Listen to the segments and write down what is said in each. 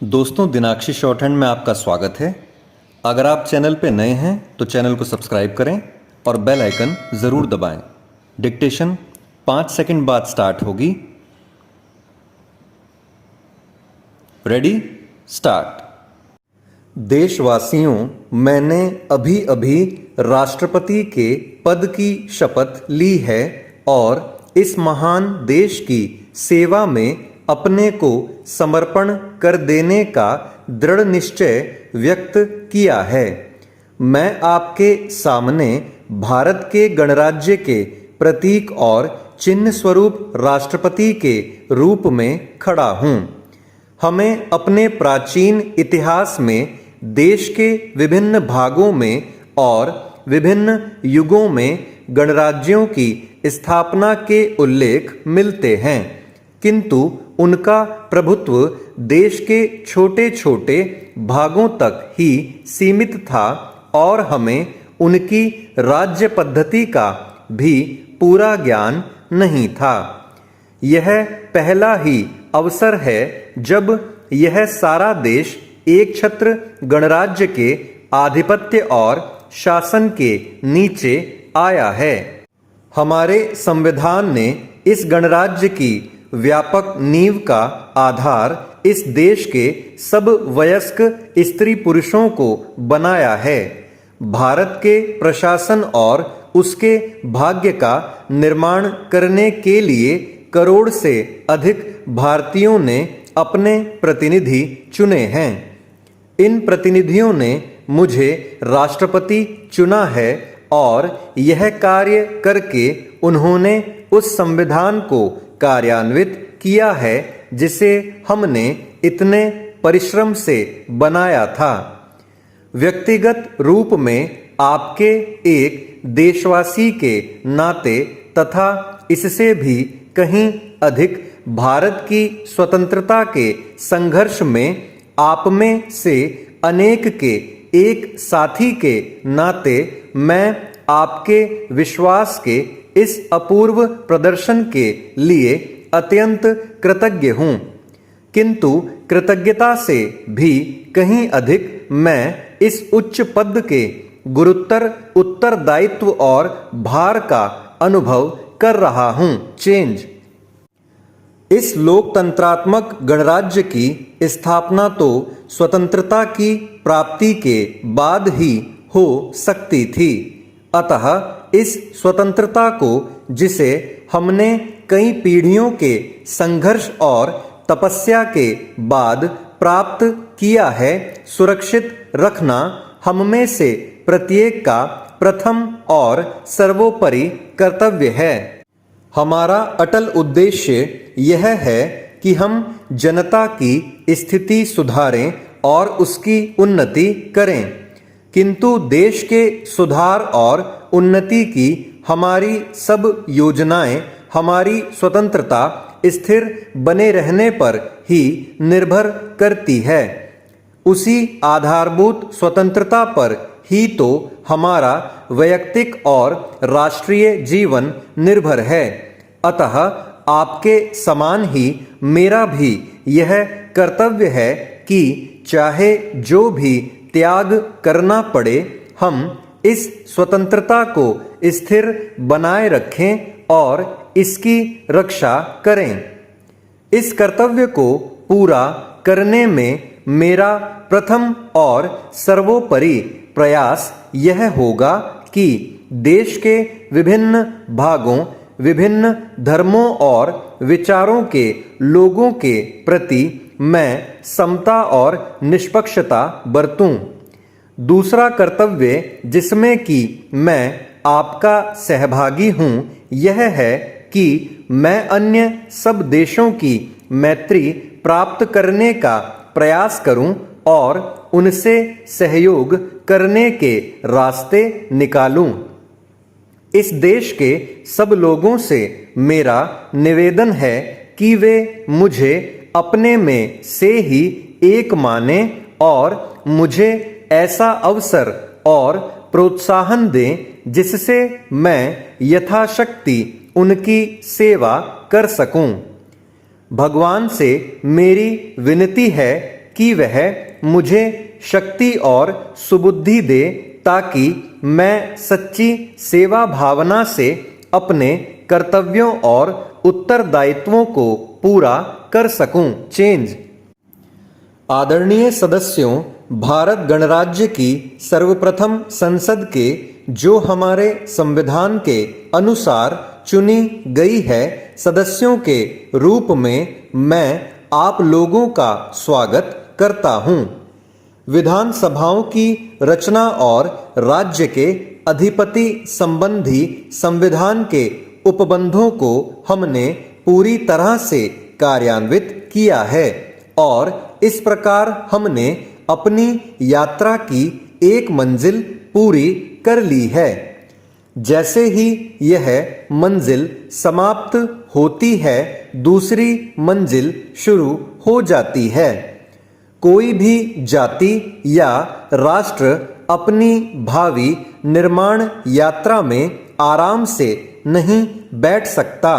दोस्तों, दिनाक्षी short hand में आपका स्वागत है। अगर आप चैनल पे नए हैं तो चैनल को सब्सक्राइब करें और बेल आइकन ज़रूर दबाएं। डिक्टेशन 5 सेकंड बाद स्टार्ट होगी। Ready, start. देशवासियों, मैंने अभी अभी राष्ट्रपति के पद की शपथ ली है और इस महान देश की सेवा में अपने को समर्पण कर देने का दृढ़ निश्चय व्यक्त किया है। मैं आपके सामने भारत के गणराज्य के प्रतीक और चिन्ह स्वरूप राष्ट्रपति के रूप में खड़ा हूँ। हमें अपने प्राचीन इतिहास में देश के विभिन्न भागों में और विभिन्न युगों में गणराज्यों की स्थापना के उल्लेख मिलते हैं, किंतु उनका प्रभुत्व देश के छोटे छोटे भागों तक ही सीमित था और हमें उनकी राज्य पद्धति का भी पूरा ज्ञान नहीं था। यह पहला ही अवसर है जब यह सारा देश एक छत्र गणराज्य के आधिपत्य और शासन के नीचे आया है। हमारे संविधान ने इस गणराज्य की व्यापक नींव का आधार इस देश के सब वयस्क स्त्री पुरुषों को बनाया है। भारत के प्रशासन और उसके भाग्य का निर्माण करने के लिए करोड़ से अधिक भारतीयों ने अपने प्रतिनिधि चुने हैं। इन प्रतिनिधियों ने मुझे राष्ट्रपति चुना है और यह कार्य करके उन्होंने उस संविधान को कार्यान्वित किया है जिसे हमने इतने परिश्रम से बनाया था। व्यक्तिगत रूप में आपके एक देशवासी के नाते तथा इससे भी कहीं अधिक भारत की स्वतंत्रता के संघर्ष में आप में से अनेक के एक साथी के नाते मैं आपके विश्वास के इस अपूर्व प्रदर्शन के लिए अत्यंत कृतज्ञ हूँ, किंतु कृतज्ञता से भी कहीं अधिक मैं इस उच्च पद के गुरुतर उत्तरदायित्व और भार का अनुभव कर रहा हूँ। चेंज। इस लोकतंत्रात्मक गणराज्य की स्थापना तो स्वतंत्रता की प्राप्ति के बाद ही हो सकती थी, अतः इस स्वतंत्रता को, जिसे हमने कई पीढ़ियों के संघर्ष और तपस्या के बाद प्राप्त किया है, सुरक्षित रखना हम में से प्रत्येक का प्रथम और सर्वोपरि कर्तव्य है। हमारा अटल उद्देश्य यह है कि हम जनता की स्थिति सुधारें और उसकी उन्नति करें, किंतु देश के सुधार और उन्नति की हमारी सब योजनाएं हमारी स्वतंत्रता स्थिर बने रहने पर ही निर्भर करती है। उसी आधारभूत स्वतंत्रता पर ही तो हमारा वैयक्तिक और राष्ट्रीय जीवन निर्भर है। अतः आपके समान ही मेरा भी यह कर्तव्य है कि चाहे जो भी त्याग करना पड़े, हम इस स्वतंत्रता को स्थिर बनाए रखें और इसकी रक्षा करें। इस कर्तव्य को पूरा करने में मेरा प्रथम और सर्वोपरि प्रयास यह होगा कि देश के विभिन्न भागों, विभिन्न धर्मों और विचारों के लोगों के प्रति मैं समता और निष्पक्षता बरतूं। दूसरा कर्तव्य जिसमें कि मैं आपका सहभागी हूँ, यह है कि मैं अन्य सब देशों की मैत्री प्राप्त करने का प्रयास करूं और उनसे सहयोग करने के रास्ते निकालूं। इस देश के सब लोगों से मेरा निवेदन है कि वे मुझे अपने में से ही एक माने और मुझे ऐसा अवसर और प्रोत्साहन दें जिससे मैं यथाशक्ति उनकी सेवा कर सकूं। भगवान से मेरी विनती है कि वह मुझे शक्ति और सुबुद्धि दे ताकि मैं सच्ची सेवा भावना से अपने कर्तव्यों और उत्तरदायित्वों को पूरा कर सकूं। चेंज। आदरणीय सदस्यों, भारत गणराज्य की सर्वप्रथम संसद के जो हमारे संविधान के अनुसार चुनी गई है सदस्यों के रूप में मैं आप लोगों का स्वागत करता हूं। विधानसभाओं की रचना और राज्य के अधिपति संबंधी संविधान के उपबंधों को हमने पूरी तरह से कार्यान्वित किया है और इस प्रकार हमने अपनी यात्रा की एक मंजिल पूरी कर ली है। जैसे ही यह मंजिल समाप्त होती है, दूसरी मंजिल शुरू हो जाती है। कोई भी जाति या राष्ट्र अपनी भावी निर्माण यात्रा में आराम से नहीं बैठ सकता।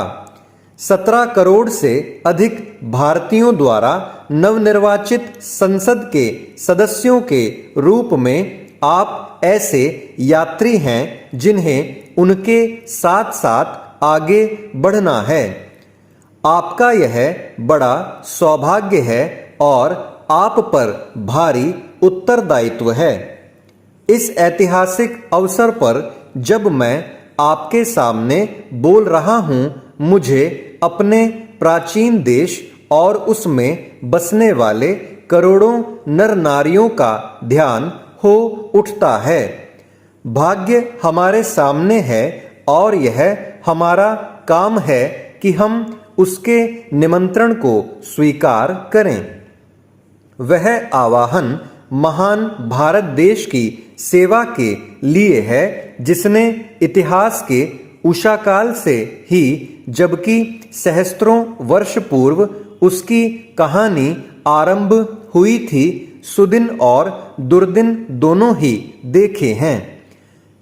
17 करोड़ से अधिक भारतीयों द्वारा नवनिर्वाचित संसद के सदस्यों के रूप में आप ऐसे यात्री हैं जिन्हें उनके साथ साथ आगे बढ़ना है। आपका यह बड़ा सौभाग्य है और आप पर भारी उत्तरदायित्व है। इस ऐतिहासिक अवसर पर जब मैं आपके सामने बोल रहा हूं, मुझे अपने प्राचीन देश और उसमें बसने वाले करोड़ों नर नारियों का ध्यान हो उठता है। भाग्य हमारे सामने है और यह हमारा काम है कि हम उसके निमंत्रण को स्वीकार करें। वह आवाहन महान भारत देश की सेवा के लिए है जिसने इतिहास के उषा काल से ही, जबकि सहस्त्रों वर्ष पूर्व उसकी कहानी आरंभ हुई थी, सुदिन और दुर्दिन दोनों ही देखे हैं।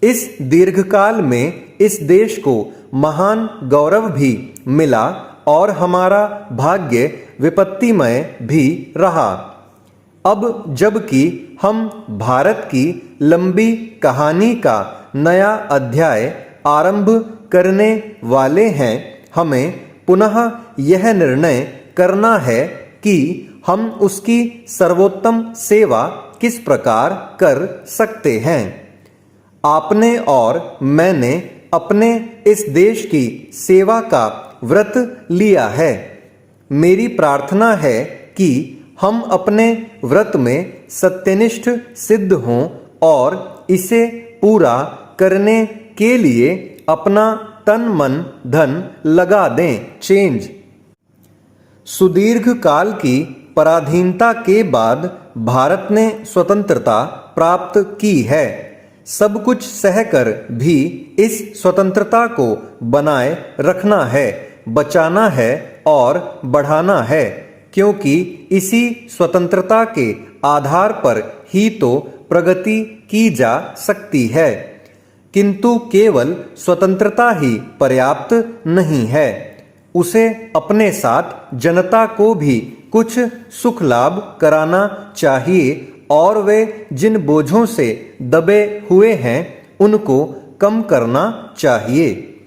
इस दीर्घकाल में इस देश को महान गौरव भी मिला और हमारा भाग्य विपत्तिमय भी रहा। अब जबकि हम भारत की लंबी कहानी का नया अध्याय आरंभ करने वाले हैं, हमें पुनः यह निर्णय करना है कि हम उसकी सर्वोत्तम सेवा किस प्रकार कर सकते हैं। आपने और मैंने अपने इस देश की सेवा का व्रत लिया है। मेरी प्रार्थना है कि हम अपने व्रत में सत्यनिष्ठ सिद्ध हों और इसे पूरा करने के लिए अपना तन मन धन लगा दें। चेंज। सुदीर्घ काल की पराधीनता के बाद भारत ने स्वतंत्रता प्राप्त की है। सब कुछ सहकर भी इस स्वतंत्रता को बनाए रखना है, बचाना है और बढ़ाना है, क्योंकि इसी स्वतंत्रता के आधार पर ही तो प्रगति की जा सकती है। किंतु केवल स्वतंत्रता ही पर्याप्त नहीं है, उसे अपने साथ जनता को भी कुछ सुख लाभ कराना चाहिए और वे जिन बोझों से दबे हुए हैं उनको कम करना चाहिए।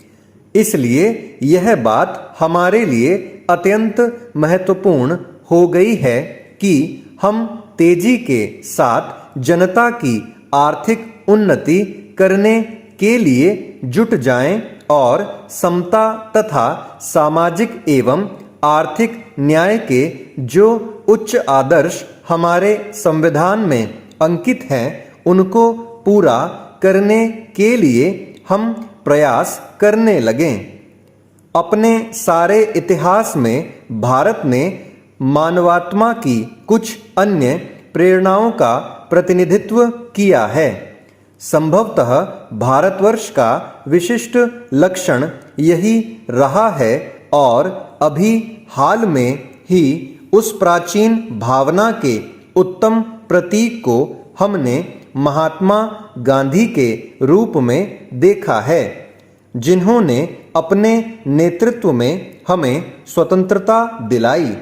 इसलिए यह बात हमारे लिए अत्यंत महत्वपूर्ण हो गई है कि हम तेजी के साथ जनता की आर्थिक उन्नति करने के लिए जुट जाएं और समता तथा सामाजिक एवं आर्थिक न्याय के जो उच्च आदर्श हमारे संविधान में अंकित हैं उनको पूरा करने के लिए हम प्रयास करने लगें। अपने सारे इतिहास में भारत ने मानवात्मा की कुछ अन्य प्रेरणाओं का प्रतिनिधित्व किया है। संभवतः भारतवर्ष का विशिष्ट लक्षण यही रहा है और अभी हाल में ही उस प्राचीन भावना के उत्तम प्रतीक को हमने महात्मा गांधी के रूप में देखा है, जिन्होंने अपने नेतृत्व में हमें स्वतंत्रता दिलाई।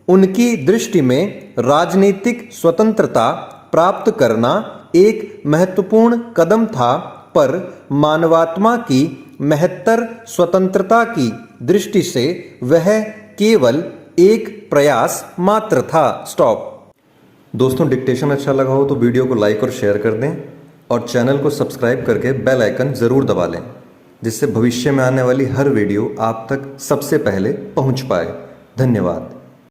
उनकी दृष्टि में राजनीतिक स्वतंत्रता प्राप्त करना एक महत्वपूर्ण कदम था, पर मानवात्मा की महत्तर स्वतंत्रता की दृष्टि से वह केवल एक प्रयास मात्र था। स्टॉप। दोस्तों, डिक्टेशन अच्छा लगा हो तो वीडियो को लाइक और शेयर कर दें और चैनल को सब्सक्राइब करके बेल आइकन ज़रूर दबा लें, जिससे भविष्य में आने वाली हर वीडियो आप तक सबसे पहले पहुंच पाए। धन्यवाद।